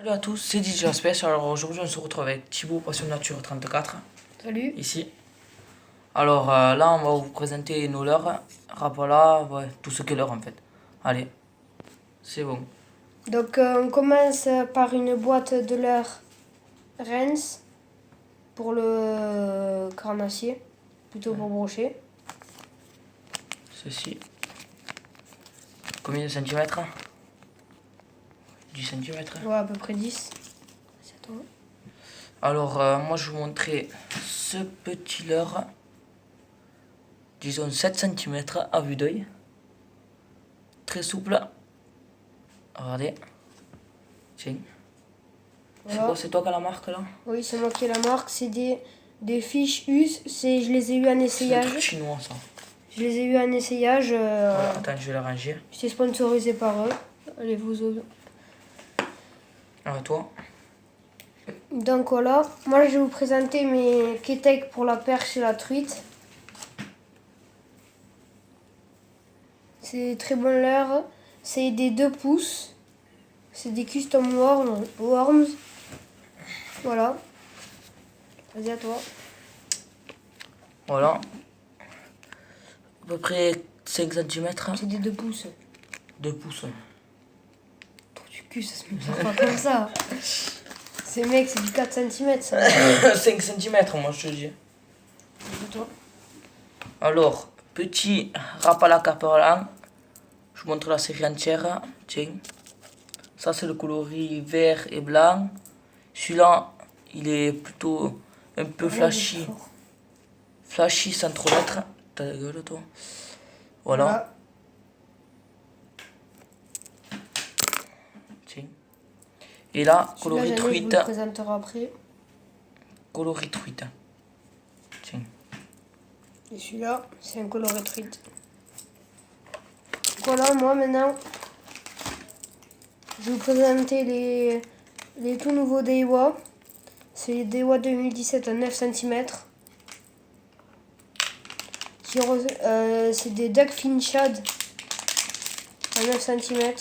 Salut à tous, c'est DJ Space. Alors aujourd'hui on se retrouve avec Thibaut, Passion Nature 34, Salut. ici. Alors là on va vous présenter nos leurres, Rapala, ouais, tout ce qu'est leurre en fait. Allez, c'est bon. Donc on commence par une boîte de leurre Rennes pour le carnassier, plutôt pour brocher. Ceci. Combien de centimètres? 10 centimètres. Ouais, à peu près 10. C'est à toi. Alors moi je vais vous montrer ce petit leurre, disons 7 centimètres à vue d'œil. Très souple. Regardez. Tiens. Voilà. C'est toi qui as la marque là? Oui, c'est moi qui ai la marque. C'est des fiches US. Je les ai eu en C'est un essayage. truc chinois ça. Je les ai eu en essayage. Voilà, attends, je vais la ranger. J'étais sponsorisé par eux. Allez, vous autres. Alors toi? Donc voilà, moi je vais vous présenter mes Ketek pour la perche et la truite. C'est des très bons leurres. C'est des 2 pouces. C'est des custom worms. Voilà. Vas-y à toi. Voilà. À peu près 5 cm. C'est des 2 pouces. 2 pouces. Trop du cul, ça se met pas comme ça. C'est mec, c'est du 4 cm ça. 5 cm, moi je te dis. Vas-y à toi. Alors, petit Rapala Caperlan. Je vous montre la série entière. Tiens. Ça, c'est le coloris vert et blanc. Celui-là, il est plutôt un peu flashy. Flashy sans trop l'être. T'as la gueule, toi. Voilà. Tiens. Et là, coloris Je vous truite. le présenterai après. Coloris truite. Tiens. Et celui-là, c'est un coloré truite. Voilà, moi maintenant, je vais vous présenter les tout nouveaux Daiwa. C'est les Daiwa 2017 à 9 cm. C'est des Duckfin Shad à 9 cm.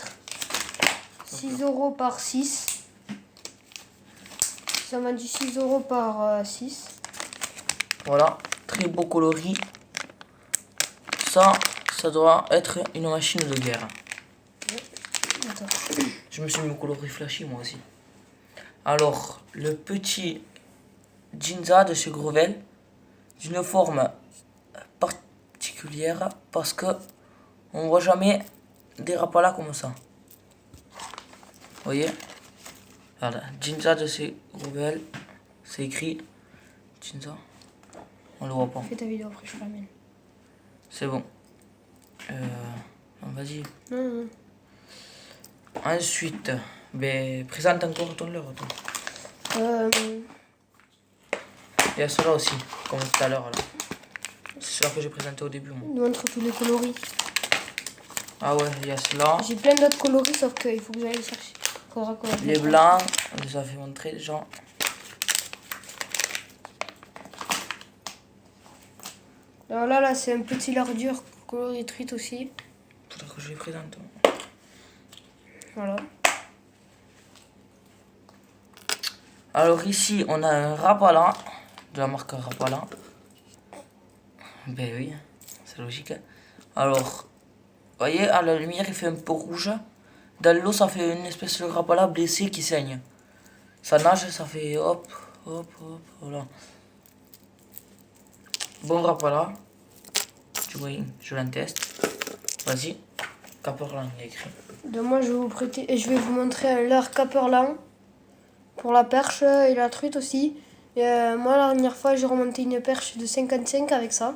6 € par 6. Ça m'a dit 6 € par 6. Voilà, très beau coloris. Ça doit être une machine de guerre. Attends. Je me suis mis au coloris flashy moi aussi. Alors, le petit Ginza de chez Grovel, d'une forme particulière parce que on voit jamais des Rapala comme ça. Vous voyez? Voilà, Ginza de chez Grovel, c'est écrit Ginza. On le voit pas. Fais ta vidéo après, je ferai la mienne. C'est bon. Vas-y. Non. Ensuite, ben, présente encore ton leurre, toi. Il y a cela aussi, comme tout à l'heure. C'est celui que j'ai présenté au début. Moi. Nous montre tous les coloris. Ah ouais, il y a cela. J'ai plein d'autres coloris, sauf qu'il faut que j'aille les chercher. Les blancs, on les a fait montrer déjà. Alors là, c'est un petit leurre dur, coloris truite aussi. Faudra que je les présente. Voilà. Alors ici, on a un Rapala, de la marque Rapala. Ben oui, c'est logique. Alors, vous voyez, à la lumière, il fait un peu rouge. Dans l'eau, ça fait une espèce de Rapala blessé qui saigne. Ça nage, ça fait hop, hop, hop, voilà. Bon Rapala. Tu vois, je l'enteste. Vas-y. Caperlan, il y a écrit. Donc moi, je vais vous prêter et je vais vous montrer un leurre Caperlan pour la perche et la truite aussi. Et moi, la dernière fois, j'ai remonté une perche de 55 avec ça.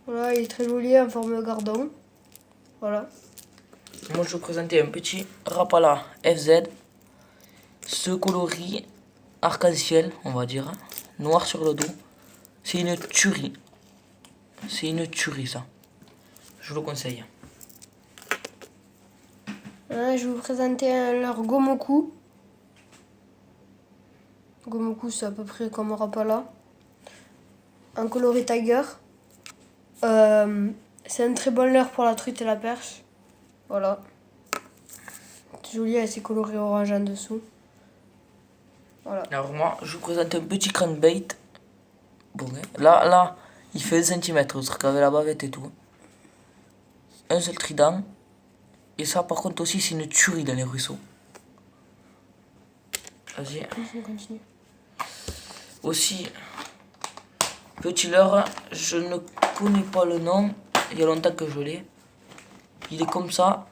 Voilà, il est très joli en forme de gardon. Voilà. Moi, je vais vous présenter un petit Rapala FZ. Ce coloris arc-en-ciel, on va dire. Noir sur le dos. C'est une tuerie. C'est une tuerie, ça. Je vous le conseille. Voilà, je vais vous présenter un leurre Gomoku. Gomoku, c'est à peu près comme Rapala. Un coloris Tiger. C'est un très bon leurre pour la truite et la perche. Voilà. C'est joli, elle s'est colorée orange en dessous. Voilà. Alors moi, je vous présente un petit crankbait. Bon, hein. Là, il fait 1 cm, le truc avec la bavette et tout. Un seul trident. Et ça, par contre, aussi, c'est une tuerie dans les ruisseaux. Vas-y. On continue. Aussi, petit leurre, je ne connais pas le nom. Il y a longtemps que je l'ai. Il est comme ça.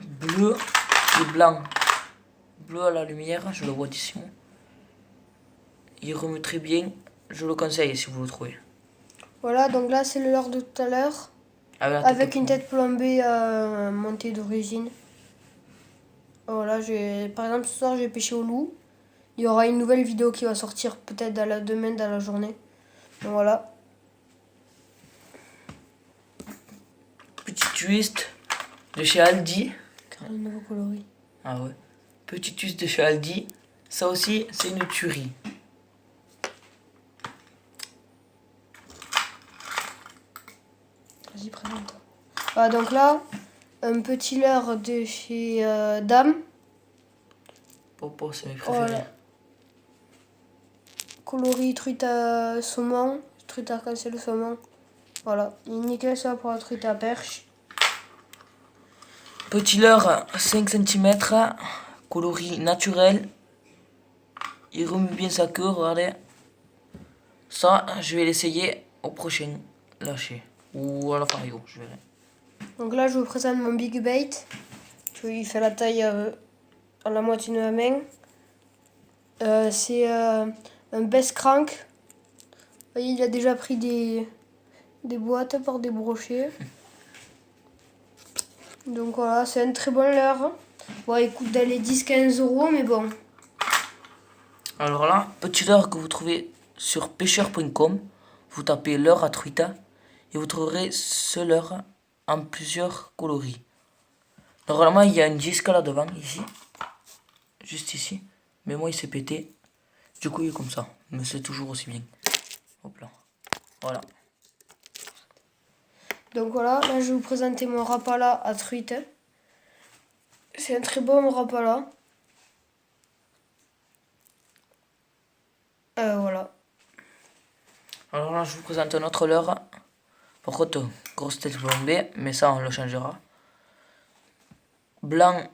Bleu et blanc. Bleu à la lumière, je le vois d'ici. Il remue très bien. Je le conseille si vous le trouvez. Voilà, donc là c'est le leurre de tout à l'heure. Avec une tête plombée montée d'origine. Voilà, par exemple ce soir j'ai pêché au loup. Il y aura une nouvelle vidéo qui va sortir peut-être demain dans la journée. Donc voilà. Petit twist de chez Aldi. Le nouveau coloris. Ah ouais. Petit twist de chez Aldi. Ça aussi, c'est une tuerie. Vas-y, présente. Voilà, donc là, un petit leurre de chez Dame. Popo, c'est mes préférés. Voilà. Coloris truite à saumon. Truite arc-en-ciel saumon. Voilà. Il est nickel ça pour la truite à perche. Petit leurre, 5 cm. Coloris naturel. Il remue bien sa queue, regardez. Ça, je vais l'essayer au prochain lâcher. Ou à la fario, je verrai. Donc là, je vous présente mon big bait. Il fait la taille à la moitié de ma main. C'est un best crank. Vous voyez, il a déjà pris des boîtes par des brochets. Donc voilà, c'est un très bon leurre. Bon, il coûte dans les 10-15 €, mais bon. Alors là, petit leurre que vous trouvez sur pêcheur.com. Vous tapez leurre à truita et vous trouverez ce leurre en plusieurs coloris. Normalement, il y a une disque là devant, ici. Juste ici. Mais moi, il s'est pété. Du coup, il est comme ça. Mais c'est toujours aussi bien. Hop là. Voilà. Donc voilà, là, je vais vous présenter mon rapala à truite. C'est un très bon rapala. Voilà. Alors là, je vous présente un autre leurre. Par contre, grosse tête plombée, mais ça, on le changera. Blanc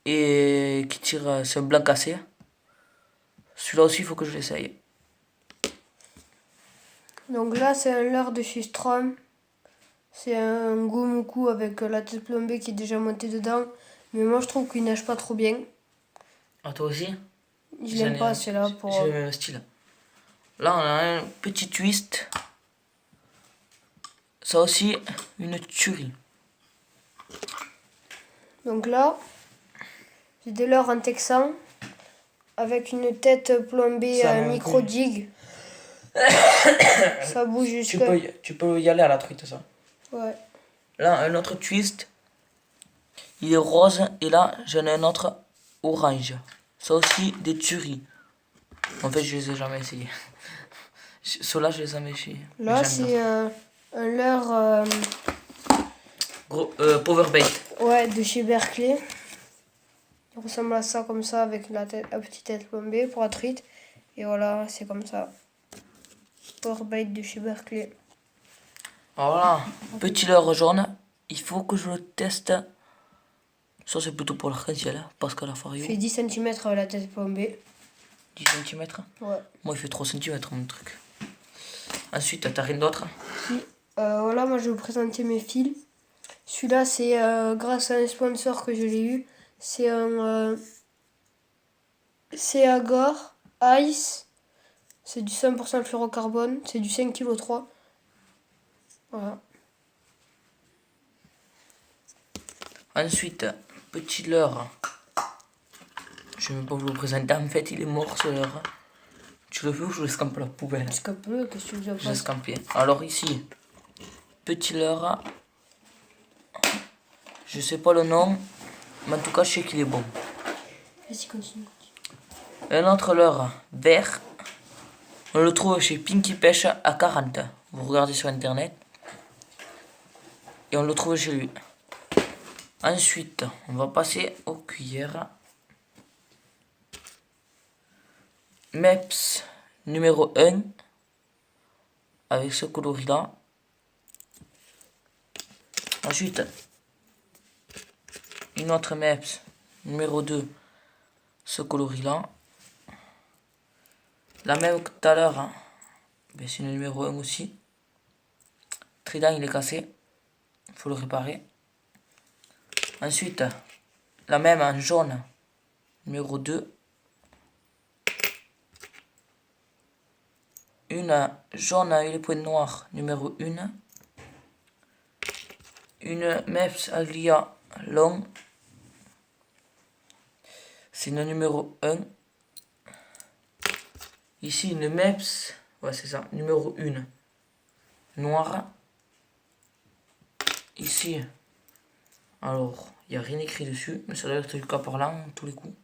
et qui tire, c'est un blanc cassé. Celui-là aussi, il faut que je l'essaye. Donc là, c'est un leurre de chez Strom. C'est un gomoku avec la tête plombée qui est déjà montée dedans. Mais moi, je trouve qu'il nage pas trop bien. Ah, toi aussi? Je l'aime pas, celui-là. J'ai le même style. Là, on a un petit twist. Ça aussi, une tuerie. Donc là, j'ai des leurres en texan avec une tête plombée micro-dig. Ça bouge jusqu'à... Tu peux y aller à la truite, ça. Ouais. Là, un autre twist. Il est rose. Et là, j'en ai un autre orange. Ça aussi, des tueries. En fait, je les ai jamais essayés. Ceux-là, je les ai jamais essayés. Là, c'est un leurre... Powerbait. Ouais, de chez Berkeley. Il ressemble à ça, comme ça, avec la petite tête plombée pour la truite. Et voilà, c'est comme ça. Powerbait de chez Berkeley. Voilà, petit leurre jaune. Il faut que je le teste. Ça, c'est plutôt pour l'arc-en-ciel, parce qu'à la fario. Il fait 10 cm avec la tête plombée. 10 cm. Ouais. Moi, il fait 3 cm, mon truc. Ensuite, t'as rien d'autre? Si. Voilà, moi, je vais vous présenter mes fils. Celui-là, c'est grâce à un sponsor que je l'ai eu. C'est un Seagor Ice. C'est du 100% fluorocarbone. C'est du 5,3 kg. Voilà. Ensuite, petit leurre. Je ne vais même pas vous le présenter. En fait, il est mort, ce leurre. Tu le veux ou je le scampe à la poubelle? Scampe-le, qu'est-ce que tu veux Je l'ai scampé. Alors ici, petit leurre. Je sais pas le nom, mais en tout cas, je sais qu'il est bon. Vas-y, continue. Un autre leurre vert. On le trouve chez Pinky Pêche à 40. Vous regardez sur internet. Et on le trouve chez lui. Ensuite, on va passer aux cuillères. Meps numéro 1 avec ce coloris là. Ensuite, une autre Meps numéro 2, ce coloris là. La même que tout à l'heure, hein. C'est le numéro 1 aussi. Trident il est cassé, il faut le réparer. Ensuite, la même en jaune, numéro 2. Une jaune avec les points noirs, numéro 1. Une Meps Aglia long, c'est le numéro 1. Ici une Meps, ouais c'est ça, numéro 1, noire. Ici, alors, il n'y a rien écrit dessus, mais ça doit être du Caperlan tous les coups.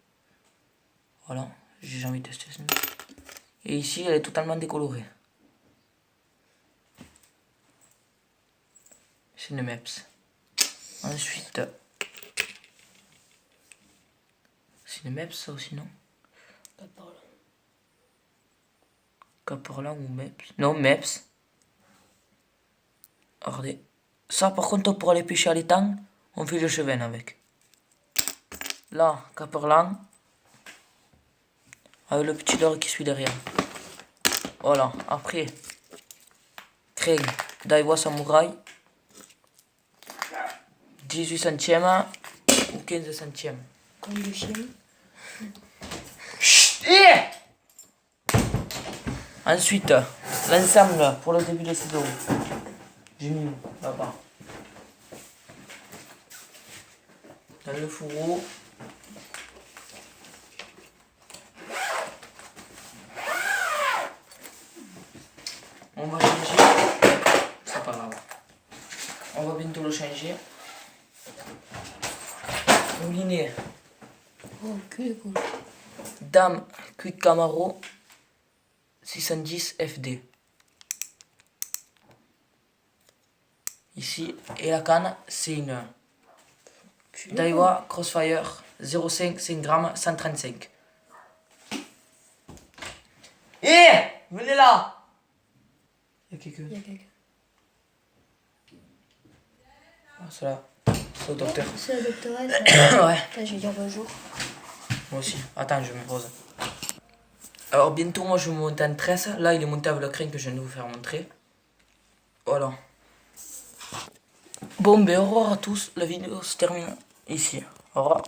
Voilà, j'ai jamais testé ça. Et ici, elle est totalement décolorée. C'est une Meps. Ensuite, c'est une Meps ça aussi, non? Caperlan ou Meps? Non, Meps. Regardez. Ça, par contre, pour aller pêcher à l'étang, on fait le chevenne avec. Là, Caperlan. Avec le petit leurre qui suit derrière. Voilà. Après, Train Daiwa Samurai. 18 centièmes ou 15 centièmes. Comme le chien. Chut. Ensuite, l'ensemble pour le début de saison. J'ai mis là-bas. Dans le fourreau. On va changer. C'est pas grave. On va bientôt le changer. Moulinet. Oh, que cool. Dame Quick Camaro 610 FD. Ici, et la canne, c'est une Daiwa Crossfire 0,5 5 grammes 135. Venez là! Il y a quelqu'un. Ah, c'est là. C'est le docteur. C'est la doctoresse. Ouais. Je vais dire bonjour. Moi aussi. Attends, je me pose. Alors, bientôt, moi, je vais monter en tresse. Là, il est monté avec le crane que je viens de vous faire montrer. Voilà. Bon, ben, au revoir à tous. La vidéo se termine ici. Au revoir.